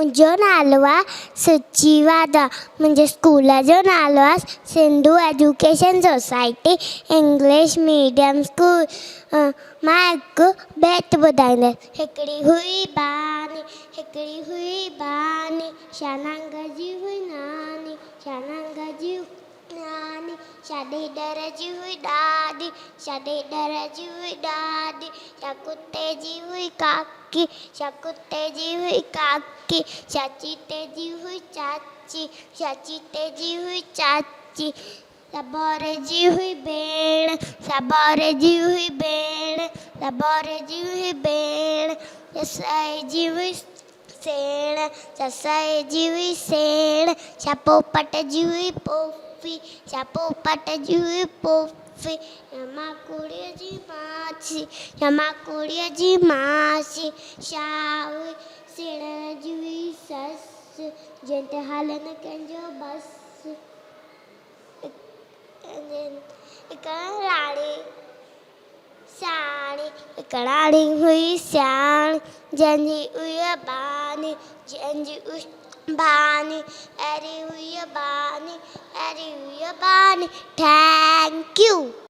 मुंहिंजो नालो आहे सुची वाधा। मुंहिंजे स्कूल जो नालो आहे Sindhu education society English medium school. मां हिकु बैत ॿुधाईंदसि। हिकिड़ी हुई बानी शानांग जी हुई नानी, शानांग जी नानी शादी डर जी हुई ॾाॾी, शादी डर जी हुई ॾाॾी। छा कुते जी हुई काकी, छा कुते जी हुई काकी। छा चीते जी हुई चाची, छा चीते जी हुई चाची। सबोरे जी हुई भेण, सबोरे जी हुई भेण, सबोरे जी हुई भेण। ससाई जी हुई सेण, ससाई जी हुई सेण। छा पोपट जी हुई पोफी, छा पोपट जी हुई पोफी। मां कुड़ीअ जी मासी, मां कुड़ीअ जी मासी। छा हुई सेण जी हुई ससु, जंहिं ते हाल न कंहिंजो बस। हिकु राणी हुई सियाणी, जंहिंजी हुई बानी, जंहिंजी हुई बानी। अहिड़ी हुई बानी, अहिड़ी हुई बानी। Thank U.